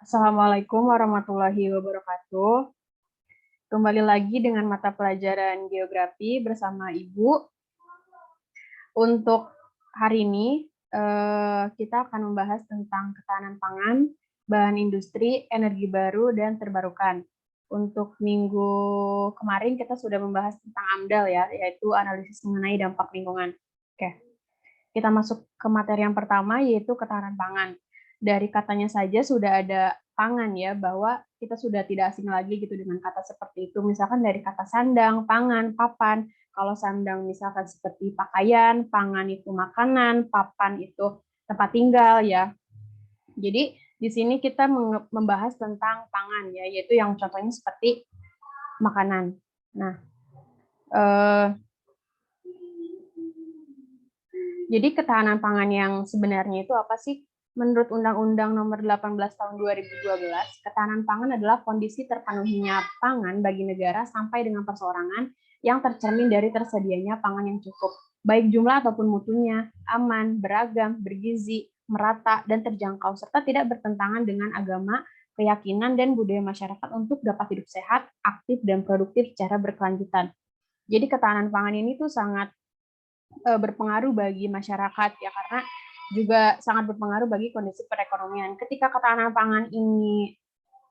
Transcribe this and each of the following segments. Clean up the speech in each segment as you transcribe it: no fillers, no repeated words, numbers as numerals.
Assalamualaikum warahmatullahi wabarakatuh. Kembali lagi dengan mata pelajaran geografi bersama Ibu. Untuk hari ini, kita akan membahas tentang ketahanan pangan, bahan industri, energi baru, dan terbarukan. Untuk minggu kemarin kita sudah membahas tentang AMDAL ya, yaitu analisis mengenai dampak lingkungan. Oke, kita masuk ke materi yang pertama, yaitu ketahanan pangan. Dari katanya saja sudah ada pangan ya, bahwa kita sudah tidak asing lagi gitu dengan kata seperti itu. Misalkan dari kata sandang, pangan, papan. Kalau sandang misalkan seperti pakaian, pangan itu makanan, papan itu tempat tinggal ya. Jadi di sini kita membahas tentang pangan ya, yaitu yang contohnya seperti makanan. Nah, jadi ketahanan pangan yang sebenarnya itu apa sih? Menurut Undang-Undang Nomor 18 Tahun 2012, ketahanan pangan adalah kondisi terpenuhinya pangan bagi negara sampai dengan perseorangan yang tercermin dari tersedianya pangan yang cukup, baik jumlah ataupun mutunya, aman, beragam, bergizi, merata, dan terjangkau, serta tidak bertentangan dengan agama, keyakinan, dan budaya masyarakat untuk dapat hidup sehat, aktif, dan produktif secara berkelanjutan. Jadi ketahanan pangan ini tuh sangat berpengaruh bagi masyarakat ya, karena juga sangat berpengaruh bagi kondisi perekonomian. Ketika ketahanan pangan ini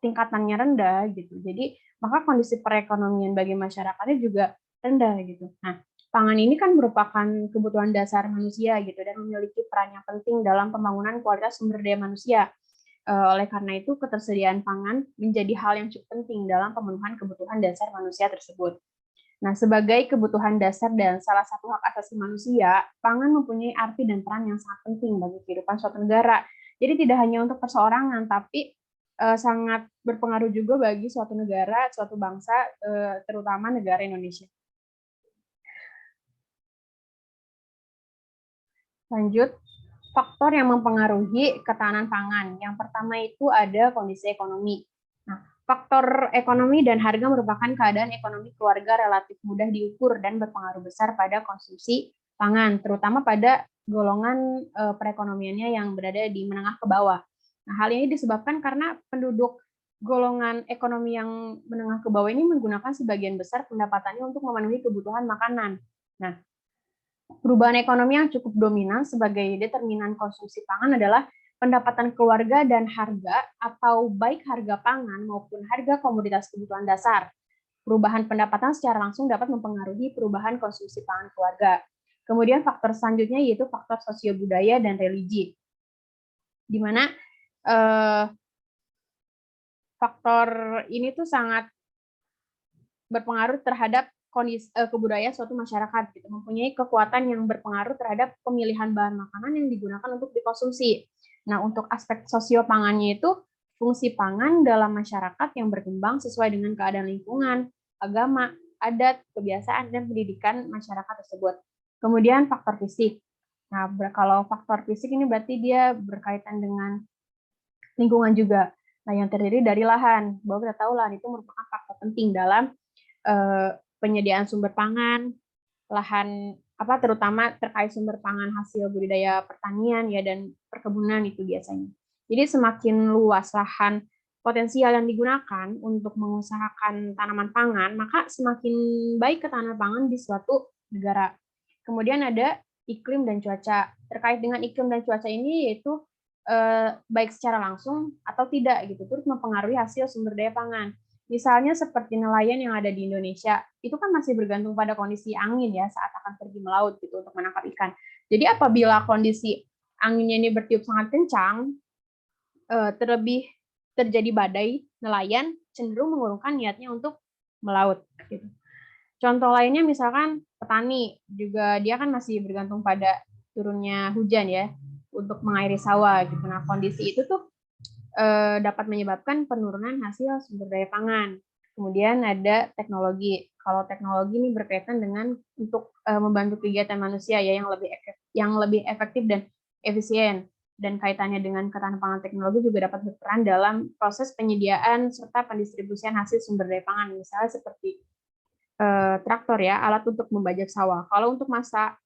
tingkatannya rendah gitu, jadi maka kondisi perekonomian bagi masyarakatnya juga rendah gitu. Nah, pangan ini kan merupakan kebutuhan dasar manusia gitu dan memiliki peran yang penting dalam pembangunan kualitas sumber daya manusia. Oleh karena itu, ketersediaan pangan menjadi hal yang cukup penting dalam pemenuhan kebutuhan dasar manusia tersebut. Nah, sebagai kebutuhan dasar dan salah satu hak asasi manusia, pangan mempunyai arti dan peran yang sangat penting bagi kehidupan suatu negara. Jadi tidak hanya untuk perseorangan, tapi sangat berpengaruh juga bagi suatu negara, suatu bangsa, terutama negara Indonesia. Lanjut, faktor yang mempengaruhi ketahanan pangan. Yang pertama itu ada kondisi ekonomi. Nah, faktor ekonomi dan harga merupakan keadaan ekonomi keluarga relatif mudah diukur dan berpengaruh besar pada konsumsi pangan, terutama pada golongan perekonomiannya yang berada di menengah ke bawah. Nah, hal ini disebabkan karena penduduk golongan ekonomi yang menengah ke bawah ini menggunakan sebagian besar pendapatannya untuk memenuhi kebutuhan makanan. Nah, perubahan ekonomi yang cukup dominan sebagai determinan konsumsi pangan adalah pendapatan keluarga dan harga atau baik harga pangan maupun harga komoditas kebutuhan dasar. Perubahan pendapatan secara langsung dapat mempengaruhi perubahan konsumsi pangan keluarga. Kemudian faktor selanjutnya yaitu faktor sosiobudaya dan religi, di mana faktor ini tuh sangat berpengaruh terhadap kondisi kebudayaan suatu masyarakat gitu, mempunyai kekuatan yang berpengaruh terhadap pemilihan bahan makanan yang digunakan untuk dikonsumsi. Nah, untuk aspek sosiopangannya itu fungsi pangan dalam masyarakat yang berkembang sesuai dengan keadaan lingkungan, agama, adat, kebiasaan, dan pendidikan masyarakat tersebut. Kemudian faktor fisik. Nah, kalau faktor fisik ini berarti dia berkaitan dengan lingkungan juga. Nah, yang terdiri dari lahan. Bahwa kita tahu lahan itu merupakan faktor penting dalam penyediaan sumber pangan, lahan terutama terkait sumber pangan hasil budidaya pertanian ya dan perkebunan itu biasanya. Jadi semakin luas lahan potensial yang digunakan untuk mengusahakan tanaman pangan, maka semakin baik ketahanan pangan di suatu negara. Kemudian ada iklim dan cuaca. Terkait dengan iklim dan cuaca ini yaitu baik secara langsung atau tidak gitu, turut mempengaruhi hasil sumber daya pangan. Misalnya seperti nelayan yang ada di Indonesia, itu kan masih bergantung pada kondisi angin ya saat akan pergi melaut gitu untuk menangkap ikan. Jadi apabila kondisi anginnya ini bertiup sangat kencang, terlebih terjadi badai, nelayan cenderung mengurungkan niatnya untuk melaut. Gitu. Contoh lainnya misalkan petani, juga dia kan masih bergantung pada turunnya hujan ya untuk mengairi sawah. Gitu. Nah kondisi itu tuh dapat menyebabkan penurunan hasil sumber daya pangan. Kemudian ada teknologi. Kalau teknologi ini berkaitan dengan untuk membantu kegiatan manusia ya yang lebih efektif dan efisien. Dan kaitannya dengan ketahanan pangan, teknologi juga dapat berperan dalam proses penyediaan serta pendistribusian hasil sumber daya pangan. Misalnya seperti traktor ya, alat untuk membajak sawah. Kalau untuk masa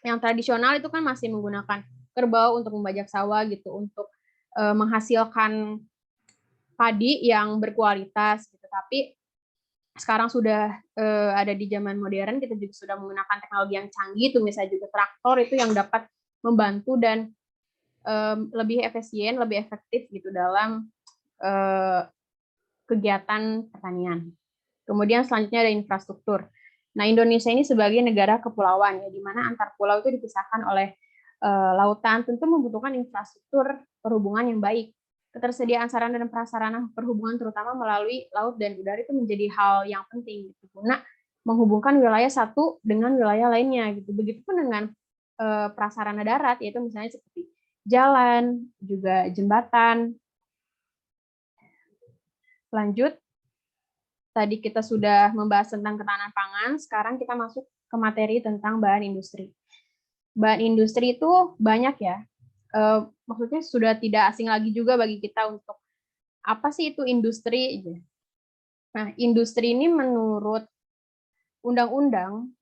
yang tradisional itu kan masih menggunakan kerbau untuk membajak sawah gitu, untuk menghasilkan padi yang berkualitas gitu. Tapi sekarang sudah ada di zaman modern, kita juga sudah menggunakan teknologi yang canggih, itu misalnya juga traktor itu yang dapat membantu dan lebih efisien, lebih efektif gitu dalam kegiatan pertanian. Kemudian selanjutnya ada infrastruktur. Nah, Indonesia ini sebagai negara kepulauan, ya, di mana antar pulau itu dipisahkan oleh lautan, tentu membutuhkan infrastruktur perhubungan yang baik. Ketersediaan sarana dan prasarana perhubungan terutama melalui laut dan udara itu menjadi hal yang penting gitu, guna menghubungkan wilayah satu dengan wilayah lainnya gitu. Begitupun dengan prasarana darat, yaitu misalnya seperti jalan, juga jembatan. Lanjut, tadi kita sudah membahas tentang ketahanan pangan, sekarang kita masuk ke materi tentang bahan industri. Bahan industri itu banyak ya, maksudnya sudah tidak asing lagi juga bagi kita untuk apa sih itu industri. Nah, industri ini menurut Undang-Undang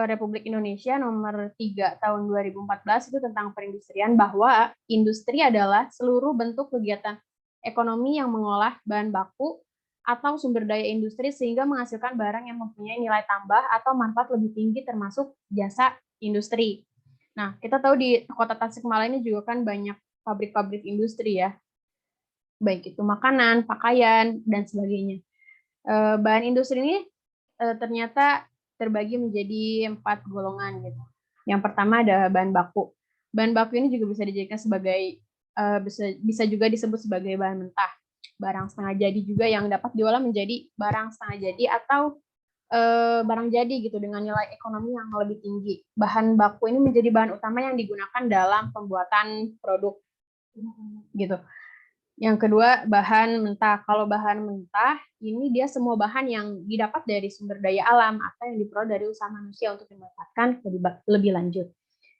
Republik Indonesia nomor 3 tahun 2014 itu tentang perindustrian, bahwa industri adalah seluruh bentuk kegiatan ekonomi yang mengolah bahan baku atau sumber daya industri sehingga menghasilkan barang yang mempunyai nilai tambah atau manfaat lebih tinggi termasuk jasa industri. Nah, kita tahu di Kota Tasikmalaya ini juga kan banyak pabrik-pabrik industri ya, baik itu makanan, pakaian, dan sebagainya. Bahan industri ini ternyata terbagi menjadi 4 golongan gitu. Yang pertama ada bahan baku. Bahan baku ini juga bisa dijadikan sebagai bisa juga disebut sebagai bahan mentah, barang setengah jadi juga yang dapat diolah menjadi barang setengah jadi atau barang jadi gitu dengan nilai ekonomi yang lebih tinggi. Bahan baku ini menjadi bahan utama yang digunakan dalam pembuatan produk gitu. Yang kedua, bahan mentah. Kalau bahan mentah, ini dia semua bahan yang didapat dari sumber daya alam atau yang diperoleh dari usaha manusia untuk dimanfaatkan lebih lanjut.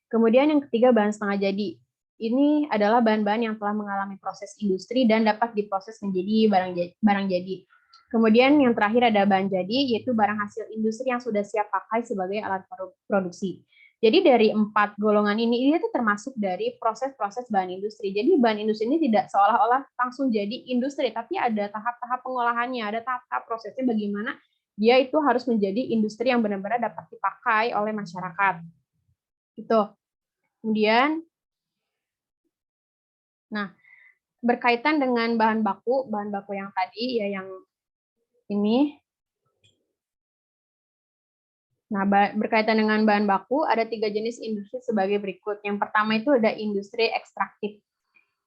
Kemudian yang ketiga, bahan setengah jadi. Ini adalah bahan-bahan yang telah mengalami proses industri dan dapat diproses menjadi barang jadi. Kemudian yang terakhir ada bahan jadi, yaitu barang hasil industri yang sudah siap pakai sebagai alat produksi. Jadi dari 4 golongan ini itu termasuk dari proses-proses bahan industri. Jadi bahan industri ini tidak seolah-olah langsung jadi industri, tapi ada tahap-tahap pengolahannya, ada tahap-tahap prosesnya bagaimana dia itu harus menjadi industri yang benar-benar dapat dipakai oleh masyarakat. Gitu. Kemudian, nah, berkaitan dengan bahan baku yang tadi ya, yang ini. Nah, berkaitan dengan bahan baku, ada 3 jenis industri sebagai berikut. Yang pertama itu ada industri ekstraktif.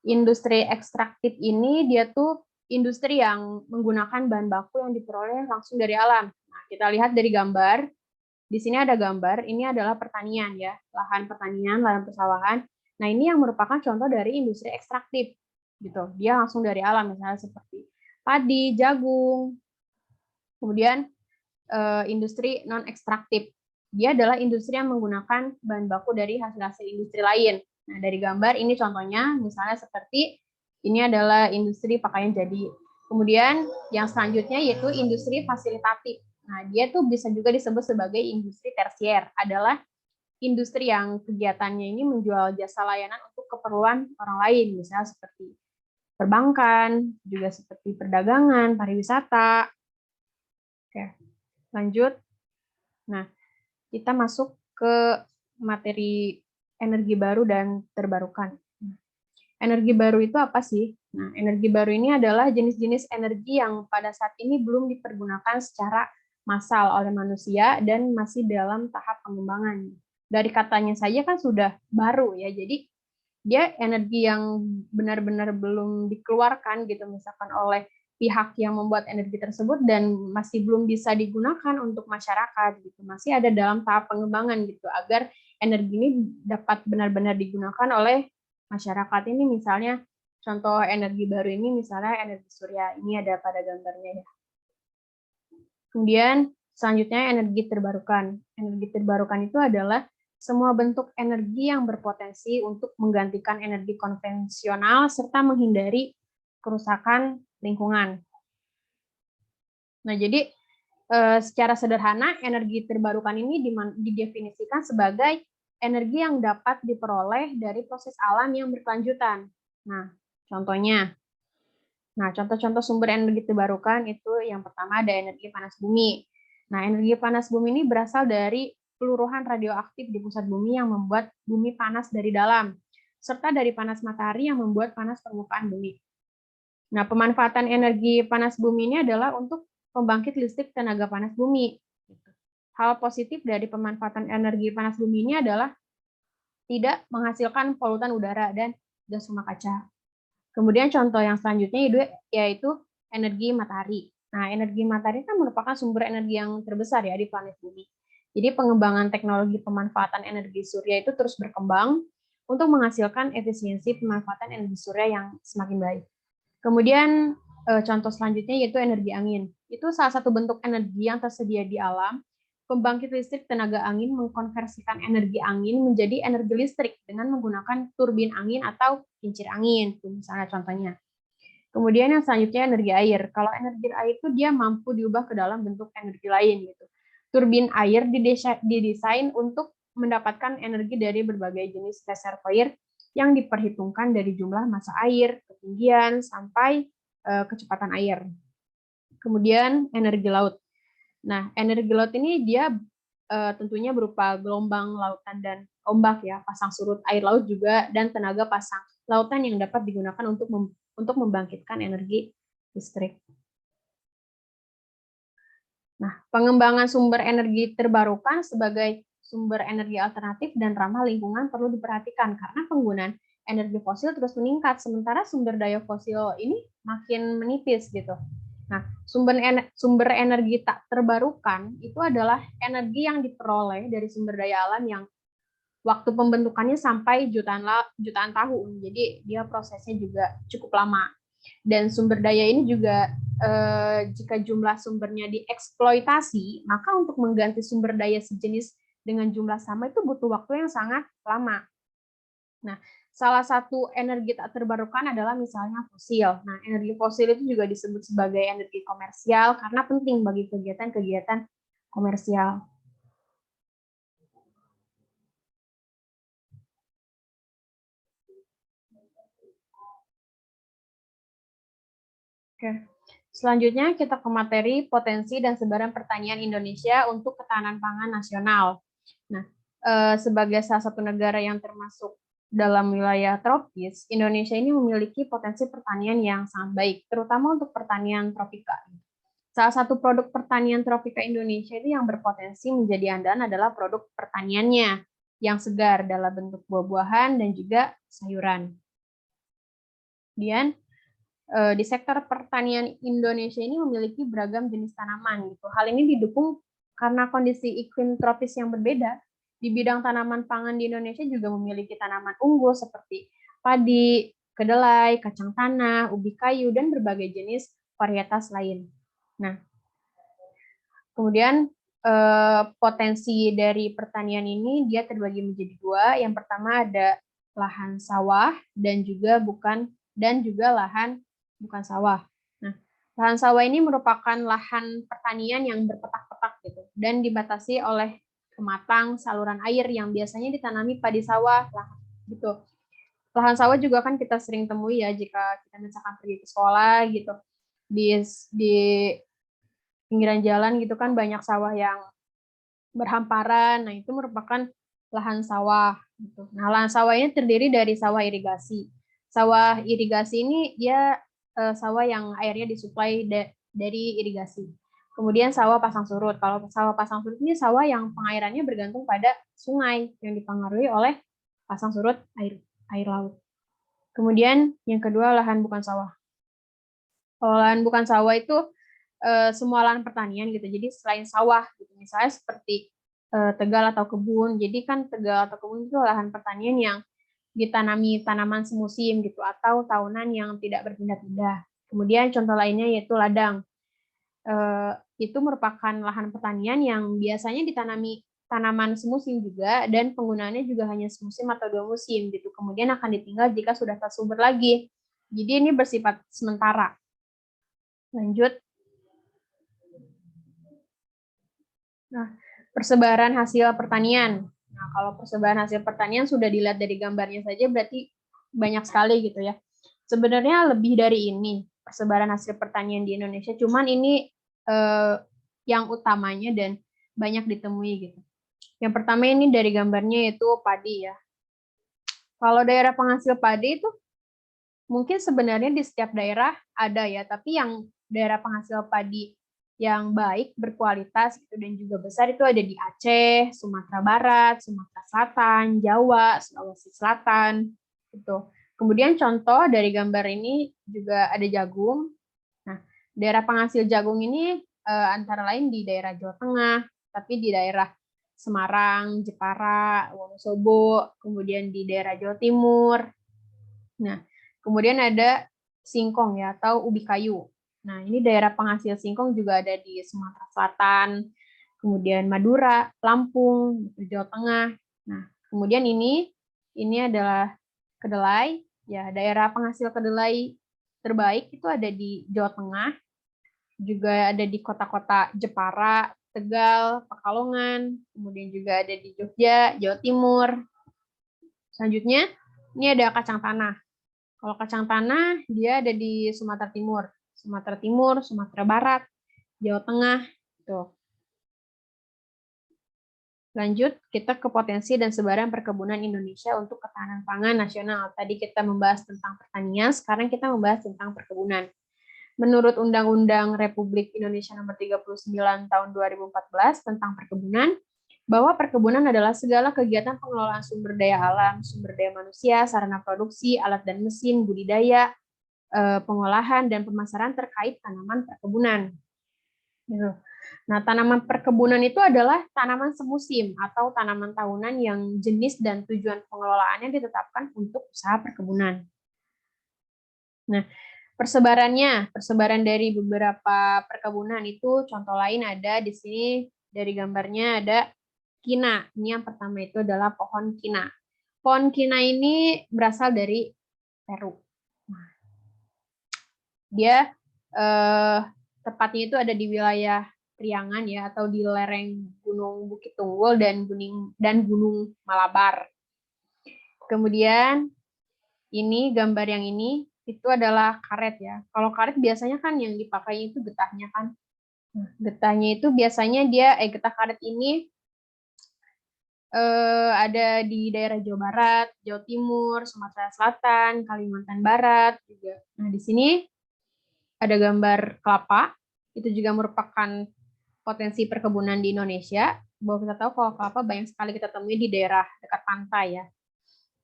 Industri ekstraktif ini dia tuh industri yang menggunakan bahan baku yang diperoleh langsung dari alam. Nah, kita lihat dari gambar. Di sini ada gambar, ini adalah pertanian ya, lahan pertanian, lahan persawahan. Nah, ini yang merupakan contoh dari industri ekstraktif. Gitu. Dia langsung dari alam, misalnya seperti padi, jagung. Kemudian industri non ekstraktif. Dia adalah industri yang menggunakan bahan baku dari hasil-hasil industri lain. Nah, dari gambar ini contohnya, misalnya seperti ini adalah industri pakaian jadi. Kemudian yang selanjutnya yaitu industri fasilitatif. Nah, dia tuh bisa juga disebut sebagai industri tersier, adalah industri yang kegiatannya ini menjual jasa layanan untuk keperluan orang lain, misalnya seperti perbankan, juga seperti perdagangan, pariwisata. Oke. Lanjut. Nah, kita masuk ke materi energi baru dan terbarukan. Energi baru itu apa sih? Nah, energi baru ini adalah jenis-jenis energi yang pada saat ini belum dipergunakan secara massal oleh manusia dan masih dalam tahap pengembangan. Dari katanya saja kan sudah baru ya, jadi dia energi yang benar-benar belum dikeluarkan gitu, misalkan oleh pihak yang membuat energi tersebut dan masih belum bisa digunakan untuk masyarakat gitu, masih ada dalam tahap pengembangan gitu agar energi ini dapat benar-benar digunakan oleh masyarakat. Ini misalnya contoh energi baru ini misalnya energi surya, ini ada pada gambarnya ya. Kemudian selanjutnya energi terbarukan. Energi terbarukan itu adalah semua bentuk energi yang berpotensi untuk menggantikan energi konvensional serta menghindari kerusakan lingkungan. Nah, jadi secara sederhana energi terbarukan ini didefinisikan sebagai energi yang dapat diperoleh dari proses alam yang berkelanjutan. Nah, Contohnya, nah contoh-contoh sumber energi terbarukan itu yang pertama ada energi panas bumi. Nah, energi panas bumi ini berasal dari peluruhan radioaktif di pusat bumi yang membuat bumi panas dari dalam, serta dari panas matahari yang membuat panas permukaan bumi. Nah, pemanfaatan energi panas bumi ini adalah untuk pembangkit listrik tenaga panas bumi. Hal positif dari pemanfaatan energi panas bumi ini adalah tidak menghasilkan polutan udara dan gas rumah kaca. Kemudian contoh yang selanjutnya yaitu energi matahari. Nah, energi matahari kan merupakan sumber energi yang terbesar ya di planet bumi. Jadi pengembangan teknologi pemanfaatan energi surya itu terus berkembang untuk menghasilkan efisiensi pemanfaatan energi surya yang semakin baik. Kemudian contoh selanjutnya yaitu energi angin. Itu salah satu bentuk energi yang tersedia di alam. Pembangkit listrik tenaga angin mengkonversikan energi angin menjadi energi listrik dengan menggunakan turbin angin atau kincir angin, misalnya contohnya. Kemudian yang selanjutnya energi air. Kalau energi air itu dia mampu diubah ke dalam bentuk energi lain gitu. Turbin air didesain untuk mendapatkan energi dari berbagai jenis reservoir yang diperhitungkan dari jumlah massa air, ketinggian, sampai kecepatan air. Kemudian energi laut. Nah, energi laut ini dia tentunya berupa gelombang lautan dan ombak ya, pasang surut air laut juga, dan tenaga pasang lautan yang dapat digunakan untuk membangkitkan energi listrik. Nah, pengembangan sumber energi terbarukan sebagai sumber energi alternatif dan ramah lingkungan perlu diperhatikan karena penggunaan energi fosil terus meningkat, sementara sumber daya fosil ini makin menipis gitu. Nah, sumber energi tak terbarukan itu adalah energi yang diperoleh dari sumber daya alam yang waktu pembentukannya sampai jutaan tahun. Jadi dia prosesnya juga cukup lama. Dan sumber daya ini juga jika jumlah sumbernya dieksploitasi, maka untuk mengganti sumber daya sejenis dengan jumlah sama itu butuh waktu yang sangat lama. Nah, salah satu energi tak terbarukan adalah misalnya fosil. Nah, energi fosil itu juga disebut sebagai energi komersial karena penting bagi kegiatan-kegiatan komersial. Oke. Selanjutnya kita ke materi potensi dan sebaran pertanian Indonesia untuk ketahanan pangan nasional. Nah, sebagai salah satu negara yang termasuk dalam wilayah tropis, Indonesia ini memiliki potensi pertanian yang sangat baik, terutama untuk pertanian tropika. Salah satu produk pertanian tropika Indonesia itu yang berpotensi menjadi andalan adalah produk pertaniannya yang segar dalam bentuk buah-buahan dan juga sayuran. Kemudian di sektor pertanian Indonesia ini memiliki beragam jenis tanaman gitu. Hal ini didukung karena kondisi iklim tropis yang berbeda. Di bidang tanaman pangan di Indonesia juga memiliki tanaman unggul seperti padi, kedelai, kacang tanah, ubi kayu, dan berbagai jenis varietas lain. Nah, kemudian potensi dari pertanian ini dia terbagi menjadi dua. Yang pertama ada lahan sawah dan juga lahan bukan sawah. Nah, lahan sawah ini merupakan lahan pertanian yang berpetak-petak gitu dan dibatasi oleh pematang saluran air yang biasanya ditanami padi sawah lah gitu. Lahan sawah juga kan kita sering temui ya jika kita misalkan pergi ke sekolah gitu. Di pinggiran jalan gitu kan banyak sawah yang berhamparan. Nah, itu merupakan lahan sawah gitu. Nah, lahan sawah ini terdiri dari sawah irigasi. Sawah irigasi ini dia sawah yang airnya disuplai dari irigasi. Kemudian sawah pasang surut. Kalau sawah pasang surut ini sawah yang pengairannya bergantung pada sungai yang dipengaruhi oleh pasang surut air laut. Kemudian yang kedua lahan bukan sawah. Kalau lahan bukan sawah itu semua lahan pertanian gitu. Jadi selain sawah gitu. Misalnya seperti tegal atau kebun. Jadi kan tegal atau kebun itu lahan pertanian yang ditanami tanaman semusim gitu atau tahunan yang tidak berpindah-pindah. Kemudian contoh lainnya yaitu ladang. Itu merupakan lahan pertanian yang biasanya ditanami tanaman semusim juga dan penggunaannya juga hanya semusim atau 2 musim gitu. Kemudian akan ditinggal jika sudah tak subur lagi. Jadi ini bersifat sementara. Lanjut. Nah, persebaran hasil pertanian. Nah, kalau persebaran hasil pertanian sudah dilihat dari gambarnya saja berarti banyak sekali gitu ya. Sebenarnya lebih dari ini persebaran hasil pertanian di Indonesia, cuman ini yang utamanya dan banyak ditemui gitu. Yang pertama ini dari gambarnya yaitu padi ya. Kalau daerah penghasil padi itu mungkin sebenarnya di setiap daerah ada ya, tapi yang daerah penghasil padi yang baik, berkualitas gitu, dan juga besar itu ada di Aceh, Sumatera Barat, Sumatera Selatan, Jawa, Sulawesi Selatan gitu. Kemudian contoh dari gambar ini juga ada jagung. Nah, daerah penghasil jagung ini antara lain di daerah Jawa Tengah, tapi di daerah Semarang, Jepara, Wonosobo, kemudian di daerah Jawa Timur. Nah, kemudian ada singkong ya atau ubi kayu. Nah, ini daerah penghasil singkong juga ada di Sumatera Selatan, kemudian Madura, Lampung, Jawa Tengah. Nah, kemudian ini adalah kedelai, ya daerah penghasil kedelai terbaik itu ada di Jawa Tengah, juga ada di kota-kota Jepara, Tegal, Pekalongan, kemudian juga ada di Jogja, Jawa Timur. Selanjutnya, ini ada kacang tanah. Kalau kacang tanah, dia ada di Sumatera Timur, Sumatera Barat, Jawa Tengah. Tuh. Lanjut, kita ke potensi dan sebaran perkebunan Indonesia untuk ketahanan pangan nasional. Tadi kita membahas tentang pertanian, sekarang kita membahas tentang perkebunan. Menurut Undang-Undang Republik Indonesia Nomor 39 Tahun 2014 tentang perkebunan, bahwa perkebunan adalah segala kegiatan pengelolaan sumber daya alam, sumber daya manusia, sarana produksi, alat dan mesin, budidaya, pengolahan, dan pemasaran terkait tanaman perkebunan. Nah, tanaman perkebunan itu adalah tanaman semusim atau tanaman tahunan yang jenis dan tujuan pengelolaannya ditetapkan untuk usaha perkebunan. Nah, persebaran dari beberapa perkebunan itu contoh lain ada di sini dari gambarnya ada kina. Ini yang pertama itu adalah pohon kina. Pohon kina ini berasal dari Peru. Nah, dia tepatnya itu ada di wilayah Priangan ya atau di lereng Gunung Bukit Tunggul dan Gunung Malabar. Kemudian ini gambar yang ini itu adalah karet ya. Kalau karet biasanya kan yang dipakai itu getahnya kan. Nah, getahnya itu biasanya getah karet ini ada di daerah Jawa Barat, Jawa Timur, Sumatera Selatan, Kalimantan Barat juga. Nah, di sini ada gambar kelapa. Itu juga merupakan potensi perkebunan di Indonesia, bahwa kita tahu kalau kelapa banyak sekali kita temui di daerah dekat pantai ya.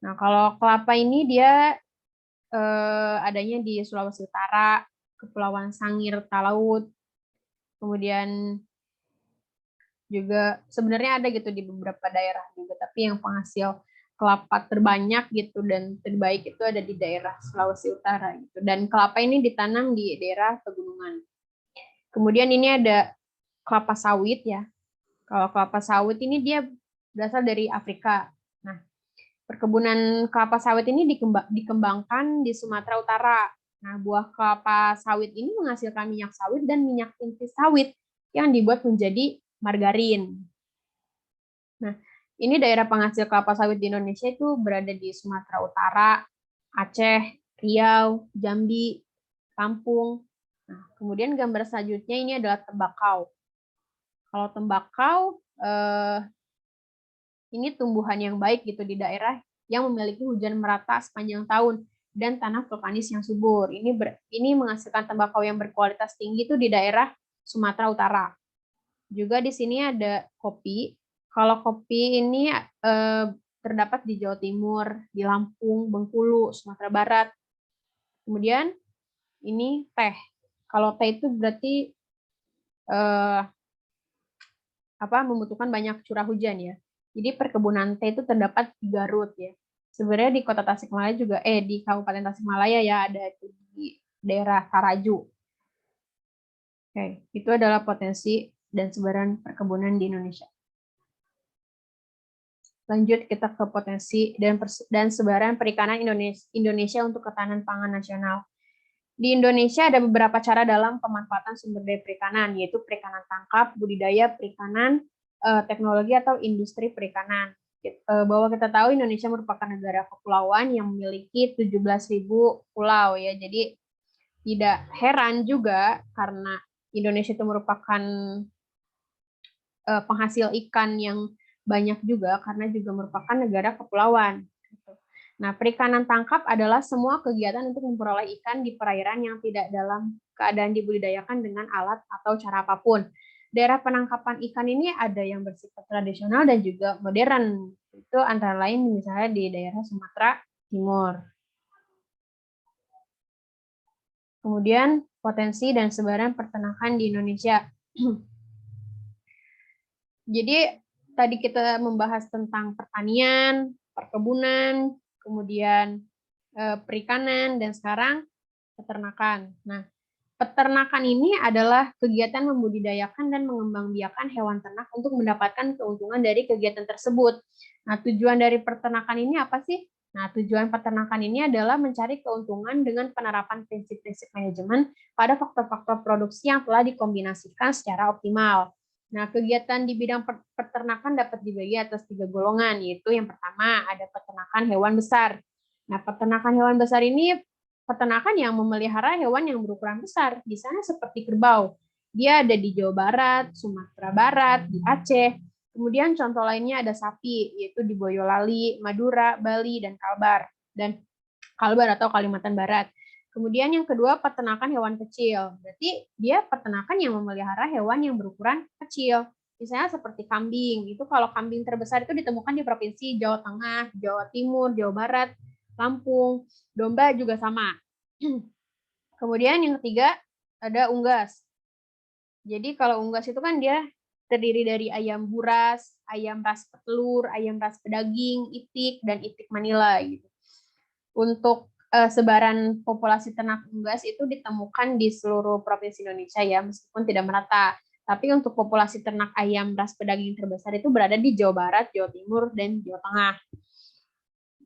Nah, kalau kelapa ini dia adanya di Sulawesi Utara, Kepulauan Sangir, Talaut, kemudian juga sebenarnya ada gitu di beberapa daerah juga, tapi yang penghasil kelapa terbanyak gitu dan terbaik itu ada di daerah Sulawesi Utara gitu. Dan kelapa ini ditanam di daerah pegunungan. Kemudian ini ada kelapa sawit ya. Kalau kelapa sawit ini dia berasal dari Afrika. Nah, perkebunan kelapa sawit ini dikembangkan di Sumatera Utara. Nah, buah kelapa sawit ini menghasilkan minyak sawit dan minyak inti sawit yang dibuat menjadi margarin. Nah, ini daerah penghasil kelapa sawit di Indonesia itu berada di Sumatera Utara, Aceh, Riau, Jambi, Lampung. Nah, kemudian gambar selanjutnya ini adalah tembakau. Kalau tembakau ini tumbuhan yang baik gitu di daerah yang memiliki hujan merata sepanjang tahun dan tanah vulkanis yang subur. Ini menghasilkan tembakau yang berkualitas tinggi itu di daerah Sumatera Utara. Juga di sini ada kopi. Kalau kopi ini terdapat di Jawa Timur, di Lampung, Bengkulu, Sumatera Barat. Kemudian ini teh. Kalau teh itu berarti membutuhkan banyak curah hujan ya. Jadi perkebunan teh itu terdapat di Garut ya. Sebenarnya di Kota Tasikmalaya juga di Kabupaten Tasikmalaya ya ada di daerah Taraju. Oke, itu adalah potensi dan sebaran perkebunan di Indonesia. Lanjut kita ke potensi dan sebaran perikanan Indonesia untuk ketahanan pangan nasional. Di Indonesia ada beberapa cara dalam pemanfaatan sumber daya perikanan, yaitu perikanan tangkap, budidaya perikanan, teknologi atau industri perikanan. bahwa kita tahu Indonesia merupakan negara kepulauan yang memiliki 17.000 pulau ya. Jadi tidak heran juga karena Indonesia itu merupakan penghasil ikan yang banyak juga karena juga merupakan negara kepulauan. Nah, perikanan tangkap adalah semua kegiatan untuk memperoleh ikan di perairan yang tidak dalam keadaan dibudidayakan dengan alat atau cara apapun. Daerah penangkapan ikan ini ada yang bersifat tradisional dan juga modern. Itu antara lain misalnya di daerah Sumatera Timur. Kemudian potensi dan sebaran peternakan di Indonesia. Jadi tadi kita membahas tentang pertanian, perkebunan, kemudian perikanan, dan sekarang peternakan. Nah, peternakan ini adalah kegiatan membudidayakan dan mengembangbiakan hewan ternak untuk mendapatkan keuntungan dari kegiatan tersebut. Nah, tujuan dari peternakan ini apa sih? Nah, tujuan peternakan ini adalah mencari keuntungan dengan penerapan prinsip-prinsip manajemen pada faktor-faktor produksi yang telah dikombinasikan secara optimal. Nah, kegiatan di bidang peternakan dapat dibagi atas 3 golongan, yaitu yang pertama ada peternakan hewan besar. Nah, peternakan hewan besar ini peternakan yang memelihara hewan yang berukuran besar, misalnya seperti kerbau. Dia ada di Jawa Barat, Sumatera Barat, di Aceh. Kemudian contoh lainnya ada sapi, yaitu di Boyolali, Madura, Bali, dan Kalbar atau Kalimantan Barat. Kemudian yang kedua peternakan hewan kecil. Berarti dia peternakan yang memelihara hewan yang berukuran kecil. Misalnya seperti kambing. Itu kalau kambing terbesar itu ditemukan di provinsi Jawa Tengah, Jawa Timur, Jawa Barat, Lampung. Domba juga sama. Kemudian yang ketiga ada unggas. Jadi kalau unggas itu kan dia terdiri dari ayam buras, ayam ras petelur, ayam ras pedaging, itik, dan itik Manila gitu. Untuk sebaran populasi ternak unggas itu ditemukan di seluruh provinsi Indonesia ya, meskipun tidak merata. Tapi untuk populasi ternak ayam ras pedaging terbesar itu berada di Jawa Barat, Jawa Timur, dan Jawa Tengah.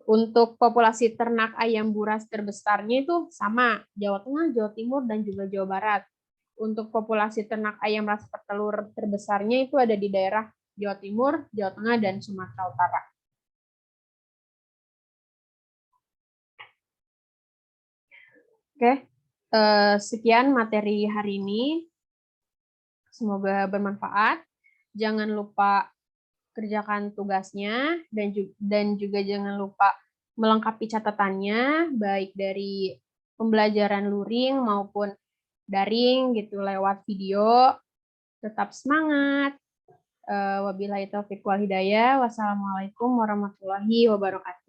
Untuk populasi ternak ayam buras terbesarnya itu sama, Jawa Tengah, Jawa Timur, dan juga Jawa Barat. Untuk populasi ternak ayam ras petelur terbesarnya itu ada di daerah Jawa Timur, Jawa Tengah, dan Sumatera Utara. Oke, sekian materi hari ini. Semoga bermanfaat. Jangan lupa kerjakan tugasnya dan juga jangan lupa melengkapi catatannya baik dari pembelajaran luring maupun daring gitu lewat video. Tetap semangat. Wabillahi taufiq wal hidayah. Wassalamualaikum warahmatullahi wabarakatuh.